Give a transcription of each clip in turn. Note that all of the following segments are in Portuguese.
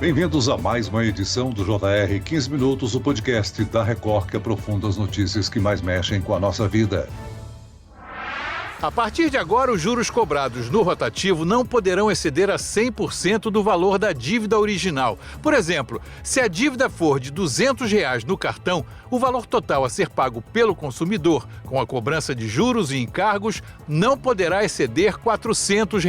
Bem-vindos a mais uma edição do JR 15 Minutos, o podcast da Record que aprofunda as notícias que mais mexem com a nossa vida. A partir de agora, os juros cobrados no rotativo não poderão exceder a 100% do valor da dívida original. Por exemplo, se a dívida for de R$ 200 no cartão, o valor total a ser pago pelo consumidor, com a cobrança de juros e encargos, não poderá exceder R$ 400.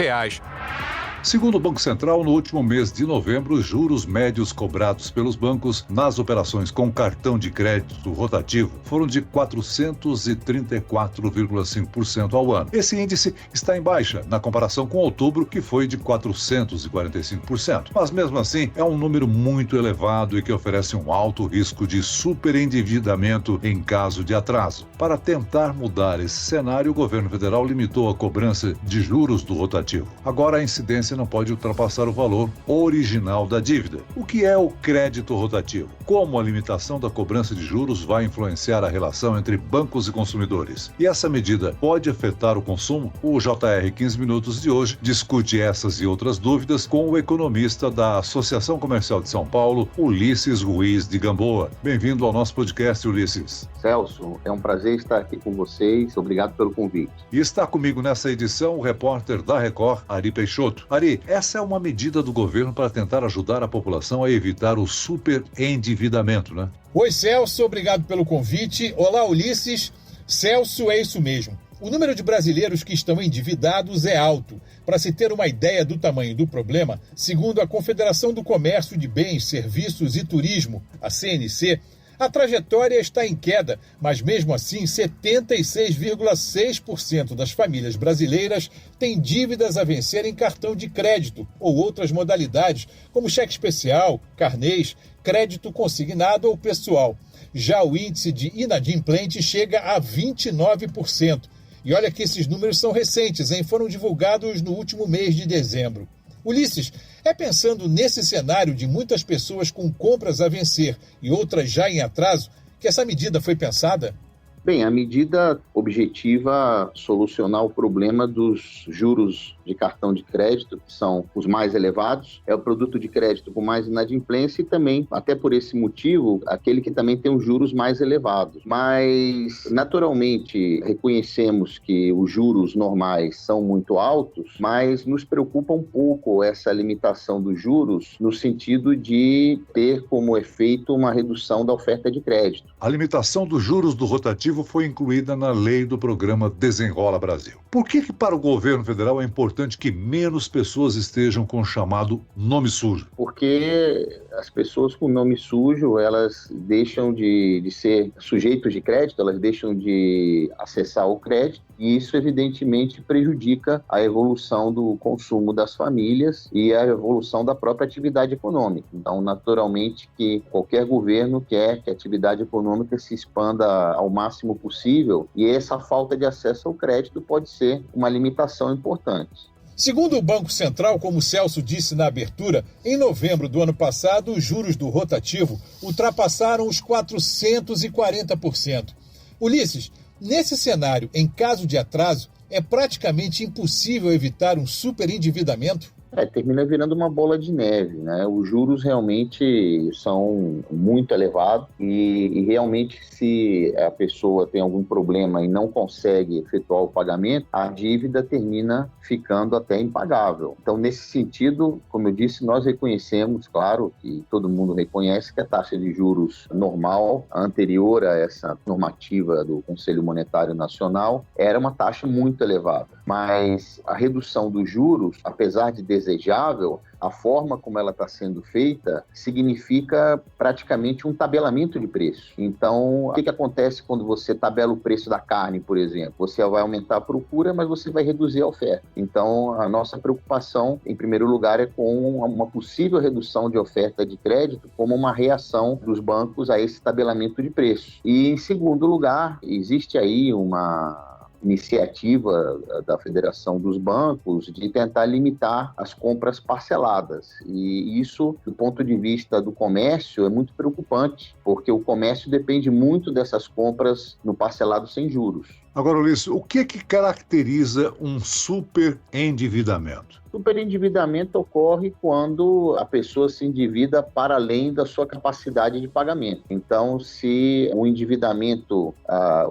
Segundo o Banco Central, no último mês de novembro, os juros médios cobrados pelos bancos nas operações com cartão de crédito rotativo foram de 434,5% ao ano. Esse índice está em baixa na comparação com outubro, que foi de 445%. Mas mesmo assim, é um número muito elevado e que oferece um alto risco de superendividamento em caso de atraso. Para tentar mudar esse cenário, o governo federal limitou a cobrança de juros do rotativo. Agora a incidência não pode ultrapassar o valor original da dívida. O que é o crédito rotativo? Como a limitação da cobrança de juros vai influenciar a relação entre bancos e consumidores? E essa medida pode afetar o consumo? O JR 15 Minutos de hoje discute essas e outras dúvidas com o economista da Associação Comercial de São Paulo, Ulisses Ruiz de Gamboa. Bem-vindo ao nosso podcast, Ulisses. Celso, é um prazer estar aqui com vocês. Obrigado pelo convite. E está comigo nessa edição o repórter da Record, Ari Peixoto. Ari, essa é uma medida do governo para tentar ajudar a população a evitar o superendividamento, né? Oi, Celso, obrigado pelo convite. Olá, Ulisses. Celso, é isso mesmo. O número de brasileiros que estão endividados é alto. Para se ter uma ideia do tamanho do problema, segundo a Confederação do Comércio de Bens, Serviços e Turismo, a CNC, a trajetória está em queda, mas mesmo assim 76,6% das famílias brasileiras têm dívidas a vencer em cartão de crédito ou outras modalidades, como cheque especial, carnês, crédito consignado ou pessoal. Já o índice de inadimplente chega a 29%. E olha que esses números são recentes, hein? Foram divulgados no último mês de dezembro. Ulisses, é pensando nesse cenário de muitas pessoas com compras a vencer e outras já em atraso que essa medida foi pensada? Bem, a medida objetiva solucionar o problema dos juros de cartão de crédito, que são os mais elevados, é o produto de crédito com mais inadimplência e também, até por esse motivo, aquele que também tem os juros mais elevados. Mas, naturalmente, reconhecemos que os juros normais são muito altos, mas nos preocupa um pouco essa limitação dos juros no sentido de ter como efeito uma redução da oferta de crédito. A limitação dos juros do rotativo foi incluída na lei do programa Desenrola Brasil. Por que para o governo federal é importante que menos pessoas estejam com o chamado nome sujo? Porque as pessoas com nome sujo, elas deixam de ser sujeitos de crédito, elas deixam de acessar o crédito, e isso evidentemente prejudica a evolução do consumo das famílias e a evolução da própria atividade econômica. Então, naturalmente, que qualquer governo quer que a atividade econômica se expanda ao máximo possível, e essa falta de acesso ao crédito pode ser uma limitação importante. Segundo o Banco Central, como o Celso disse na abertura, em novembro do ano passado, os juros do rotativo ultrapassaram os 440%. Ulisses, nesse cenário, em caso de atraso, é praticamente impossível evitar um superendividamento? Termina virando uma bola de neve, né? Os juros realmente são muito elevados e realmente se a pessoa tem algum problema e não consegue efetuar o pagamento, a dívida termina ficando até impagável. Então, nesse sentido, como eu disse, nós reconhecemos, claro, que todo mundo reconhece que a taxa de juros normal, anterior a essa normativa do Conselho Monetário Nacional, era uma taxa muito elevada. Mas a redução dos juros, apesar de desejável, a forma como ela está sendo feita significa praticamente um tabelamento de preço. Então, o que acontece quando você tabela o preço da carne, por exemplo? Você vai aumentar a procura, mas você vai reduzir a oferta. Então, a nossa preocupação, em primeiro lugar, é com uma possível redução de oferta de crédito como uma reação dos bancos a esse tabelamento de preço. E, em segundo lugar, existe aí uma iniciativa da Federação dos Bancos de tentar limitar as compras parceladas. E isso, do ponto de vista do comércio, é muito preocupante, porque o comércio depende muito dessas compras no parcelado sem juros. Agora, Ulisses, o que caracteriza um superendividamento? Superendividamento ocorre quando a pessoa se endivida para além da sua capacidade de pagamento. Então, se o endividamento,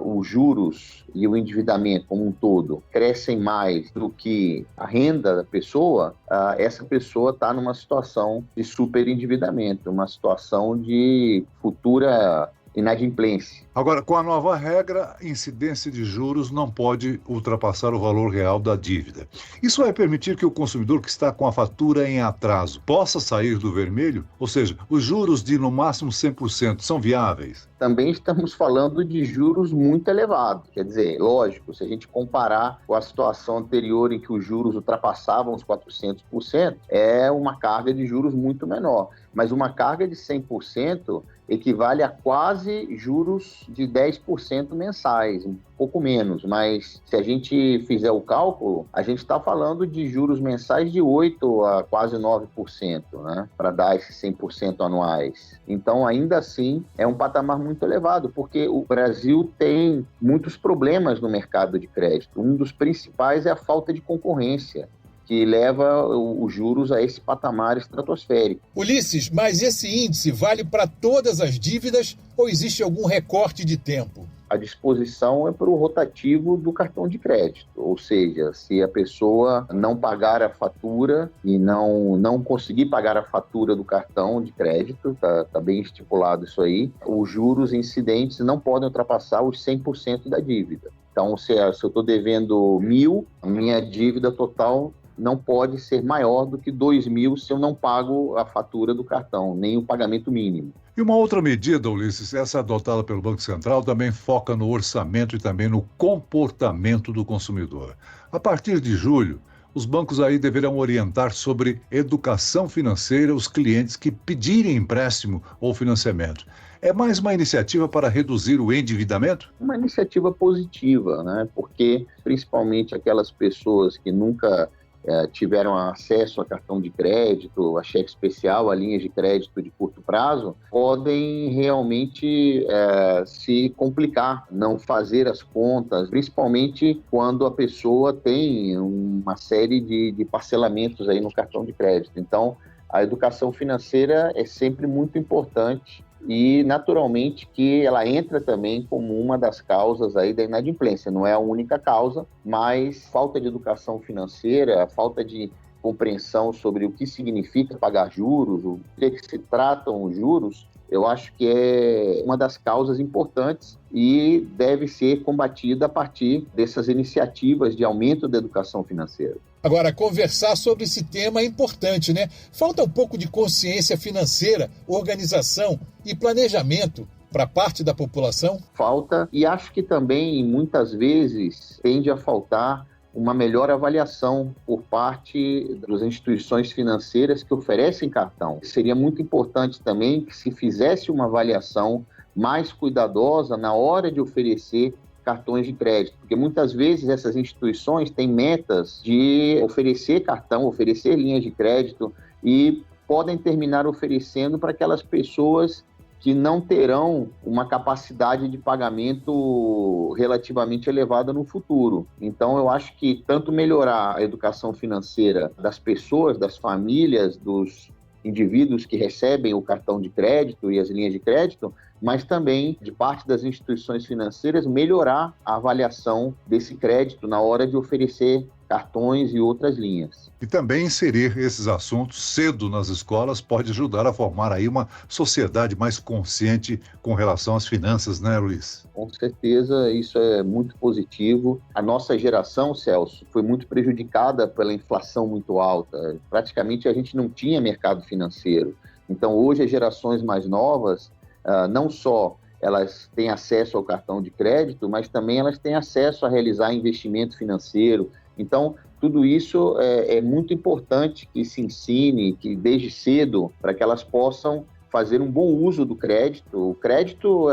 os juros e o endividamento como um todo crescem mais do que a renda da pessoa, essa pessoa está numa situação de superendividamento, uma situação de futura inadimplência. Agora, com a nova regra, a incidência de juros não pode ultrapassar o valor real da dívida. Isso vai permitir que o consumidor que está com a fatura em atraso possa sair do vermelho? Ou seja, os juros de no máximo 100% são viáveis? Também estamos falando de juros muito elevados. Quer dizer, lógico, se a gente comparar com a situação anterior em que os juros ultrapassavam os 400%, é uma carga de juros muito menor. Mas uma carga de 100% equivale a quase juros de 10% mensais, um pouco menos, mas se a gente fizer o cálculo, a gente está falando de juros mensais de 8% a quase 9%, né, para dar esses 100% anuais. Então, ainda assim, é um patamar muito elevado, porque o Brasil tem muitos problemas no mercado de crédito. Um dos principais é a falta de concorrência, que leva os juros a esse patamar estratosférico. Ulisses, mas esse índice vale para todas as dívidas ou existe algum recorte de tempo? A disposição é para o rotativo do cartão de crédito, ou seja, se a pessoa não pagar a fatura e não conseguir pagar a fatura do cartão de crédito, tá bem estipulado isso aí, os juros incidentes não podem ultrapassar os 100% da dívida. Então, se eu estou devendo 1.000, a minha dívida total não pode ser maior do que 2.000 se eu não pago a fatura do cartão, nem o pagamento mínimo. E uma outra medida, Ulisses, essa adotada pelo Banco Central, também foca no orçamento e também no comportamento do consumidor. A partir de julho, os bancos aí deverão orientar sobre educação financeira os clientes que pedirem empréstimo ou financiamento. É mais uma iniciativa para reduzir o endividamento? Uma iniciativa positiva, né? Porque principalmente aquelas pessoas que nunca tiveram acesso a cartão de crédito, a cheque especial, a linhas de crédito de curto prazo, podem realmente se complicar, não fazer as contas, principalmente quando a pessoa tem uma série de parcelamentos aí no cartão de crédito. Então, a educação financeira é sempre muito importante e, naturalmente, que ela entra também como uma das causas aí da inadimplência. Não é a única causa, mas falta de educação financeira, falta de compreensão sobre o que significa pagar juros, o que se tratam os juros, eu acho que é uma das causas importantes e deve ser combatida a partir dessas iniciativas de aumento da educação financeira. Agora, conversar sobre esse tema é importante, né? Falta um pouco de consciência financeira, organização e planejamento para parte da população? Falta, e acho que também, muitas vezes, tende a faltar uma melhor avaliação por parte das instituições financeiras que oferecem cartão. Seria muito importante também que se fizesse uma avaliação mais cuidadosa na hora de oferecer cartões de crédito, porque muitas vezes essas instituições têm metas de oferecer cartão, oferecer linhas de crédito e podem terminar oferecendo para aquelas pessoas que não terão uma capacidade de pagamento relativamente elevada no futuro. Então, eu acho que tanto melhorar a educação financeira das pessoas, das famílias, dos indivíduos que recebem o cartão de crédito e as linhas de crédito, mas também, de parte das instituições financeiras, melhorar a avaliação desse crédito na hora de oferecer cartões e outras linhas. E também inserir esses assuntos cedo nas escolas pode ajudar a formar aí uma sociedade mais consciente com relação às finanças, né, Luiz? Com certeza, isso é muito positivo. A nossa geração, Celso, foi muito prejudicada pela inflação muito alta. Praticamente a gente não tinha mercado financeiro. Então, hoje, as gerações mais novas, não só elas têm acesso ao cartão de crédito, mas também elas têm acesso a realizar investimento financeiro. Então, tudo isso é muito importante que se ensine, que desde cedo, para que elas possam fazer um bom uso do crédito. O crédito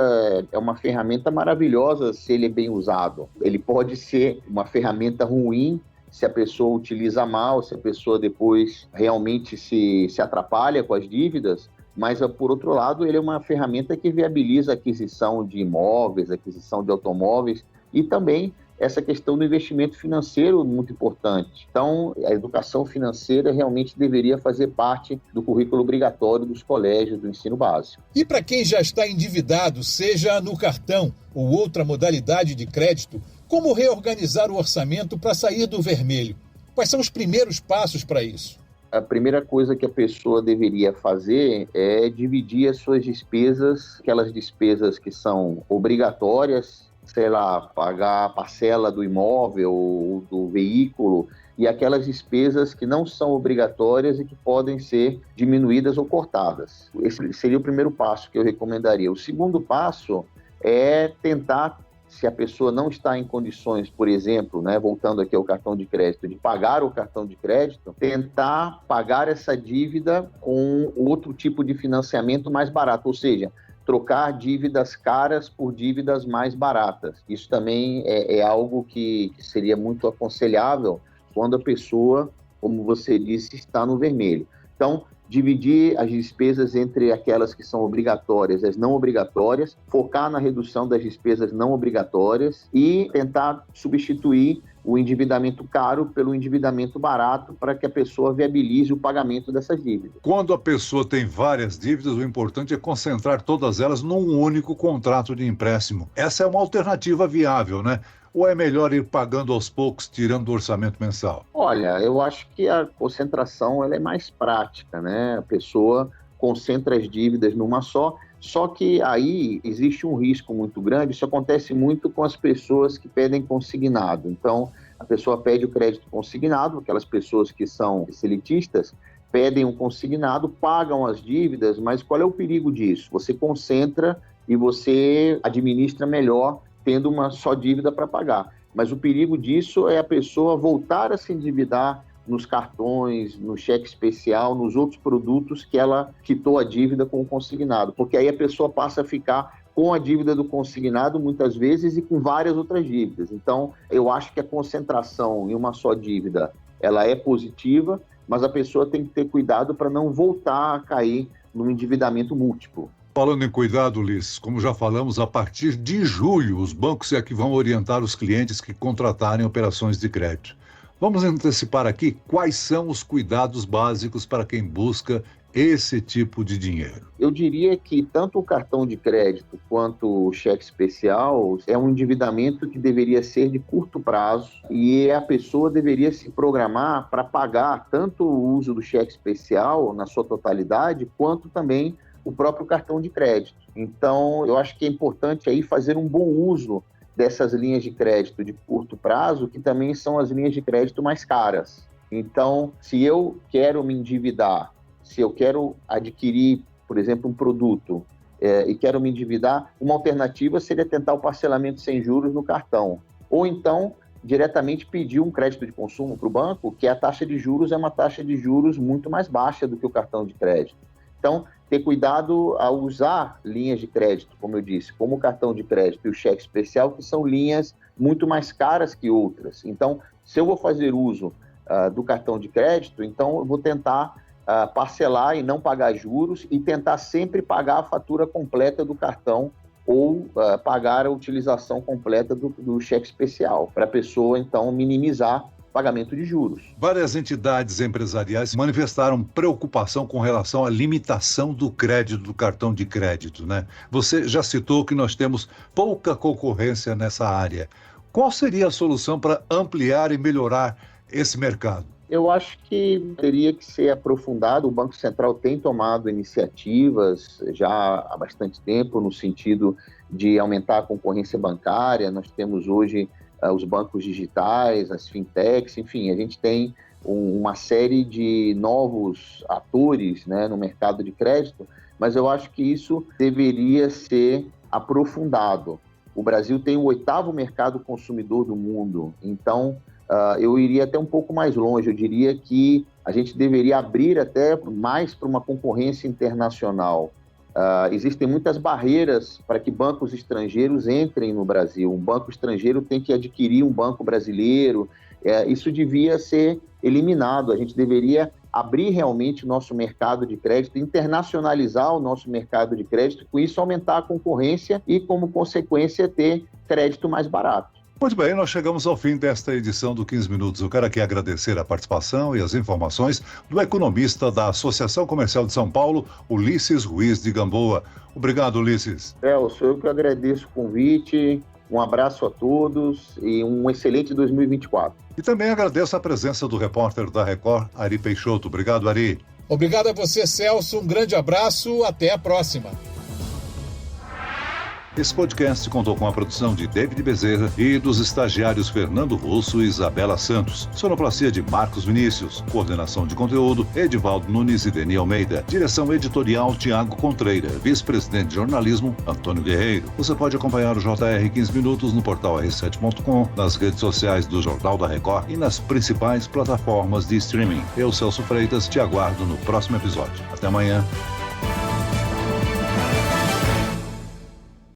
é uma ferramenta maravilhosa se ele é bem usado. Ele pode ser uma ferramenta ruim se a pessoa utiliza mal, se a pessoa depois realmente se atrapalha com as dívidas, mas, por outro lado, ele é uma ferramenta que viabiliza a aquisição de imóveis, a aquisição de automóveis e também essa questão do investimento financeiro muito importante. Então, a educação financeira realmente deveria fazer parte do currículo obrigatório dos colégios do ensino básico. E para quem já está endividado, seja no cartão ou outra modalidade de crédito, como reorganizar o orçamento para sair do vermelho? Quais são os primeiros passos para isso? A primeira coisa que a pessoa deveria fazer é dividir as suas despesas, aquelas despesas que são obrigatórias, sei lá, pagar a parcela do imóvel ou do veículo, e aquelas despesas que não são obrigatórias e que podem ser diminuídas ou cortadas. Esse seria o primeiro passo que eu recomendaria. O segundo passo é tentar, se a pessoa não está em condições, por exemplo, voltando aqui ao cartão de crédito, de pagar o cartão de crédito, tentar pagar essa dívida com outro tipo de financiamento mais barato, ou seja, trocar dívidas caras por dívidas mais baratas. Isso também é algo que seria muito aconselhável quando a pessoa, como você disse, está no vermelho. Então, dividir as despesas entre aquelas que são obrigatórias e as não obrigatórias, focar na redução das despesas não obrigatórias e tentar substituir o endividamento caro pelo endividamento barato para que a pessoa viabilize o pagamento dessas dívidas. Quando a pessoa tem várias dívidas, o importante é concentrar todas elas num único contrato de empréstimo. Essa é uma alternativa viável, né? Ou é melhor ir pagando aos poucos, tirando do orçamento mensal? Olha, eu acho que a concentração ela é mais prática, né? A pessoa concentra as dívidas numa só que aí existe um risco muito grande. Isso acontece muito com as pessoas que pedem consignado. Então, a pessoa pede o crédito consignado, aquelas pessoas que são elitistas, pedem um consignado, pagam as dívidas, mas qual é o perigo disso? Você concentra e você administra melhor tendo uma só dívida para pagar. Mas o perigo disso é a pessoa voltar a se endividar nos cartões, no cheque especial, nos outros produtos que ela quitou a dívida com o consignado, porque aí a pessoa passa a ficar com a dívida do consignado muitas vezes e com várias outras dívidas. Então, eu acho que a concentração em uma só dívida, ela é positiva, mas a pessoa tem que ter cuidado para não voltar a cair num endividamento múltiplo. Falando em cuidado, Ulisses, como já falamos, a partir de julho, os bancos é que vão orientar os clientes que contratarem operações de crédito. Vamos antecipar aqui quais são os cuidados básicos para quem busca esse tipo de dinheiro. Eu diria que tanto o cartão de crédito quanto o cheque especial é um endividamento que deveria ser de curto prazo e a pessoa deveria se programar para pagar tanto o uso do cheque especial na sua totalidade, quanto também o próprio cartão de crédito. Então, eu acho que é importante aí fazer um bom uso dessas linhas de crédito de curto prazo, que também são as linhas de crédito mais caras. Então, se eu quero me endividar, se eu quero adquirir, por exemplo, um produto e quero me endividar, uma alternativa seria tentar o parcelamento sem juros no cartão. Ou então, diretamente pedir um crédito de consumo para o banco, que a taxa de juros é uma taxa de juros muito mais baixa do que o cartão de crédito. Então, ter cuidado ao usar linhas de crédito, como eu disse, como o cartão de crédito e o cheque especial, que são linhas muito mais caras que outras. Então, se eu vou fazer uso do cartão de crédito, então eu vou tentar parcelar e não pagar juros e tentar sempre pagar a fatura completa do cartão ou pagar a utilização completa do cheque especial, para a pessoa, então, minimizar pagamento de juros. Várias entidades empresariais manifestaram preocupação com relação à limitação do crédito do cartão de crédito, né? Você já citou que nós temos pouca concorrência nessa área. Qual seria a solução para ampliar e melhorar esse mercado? Eu acho que teria que ser aprofundado. O Banco Central tem tomado iniciativas já há bastante tempo no sentido de aumentar a concorrência bancária. Nós temos hoje os bancos digitais, as fintechs, enfim, a gente tem uma série de novos atores, no mercado de crédito, mas eu acho que isso deveria ser aprofundado. O Brasil tem o 8º mercado consumidor do mundo, então eu iria até um pouco mais longe. Eu diria que a gente deveria abrir até mais para uma concorrência internacional. Existem muitas barreiras para que bancos estrangeiros entrem no Brasil. Um banco estrangeiro tem que adquirir um banco brasileiro. Isso devia ser eliminado. A gente deveria abrir realmente o nosso mercado de crédito, internacionalizar o nosso mercado de crédito, com isso aumentar a concorrência e, como consequência, ter crédito mais barato. Muito bem, nós chegamos ao fim desta edição do 15 Minutos. Eu quero aqui agradecer a participação e as informações do economista da Associação Comercial de São Paulo, Ulisses Ruiz de Gamboa. Obrigado, Ulisses. Celso, eu que agradeço o convite, um abraço a todos e um excelente 2024. E também agradeço a presença do repórter da Record, Ari Peixoto. Obrigado, Ari. Obrigado a você, Celso. Um grande abraço. Até a próxima. Esse podcast contou com a produção de David Bezerra e dos estagiários Fernando Russo e Isabela Santos. Sonoplastia de Marcos Vinícius. Coordenação de conteúdo, Edivaldo Nunes e Deni Almeida. Direção editorial, Tiago Contreira. Vice-presidente de jornalismo, Antônio Guerreiro. Você pode acompanhar o JR 15 Minutos no portal r7.com, nas redes sociais do Jornal da Record e nas principais plataformas de streaming. Eu, Celso Freitas, te aguardo no próximo episódio. Até amanhã.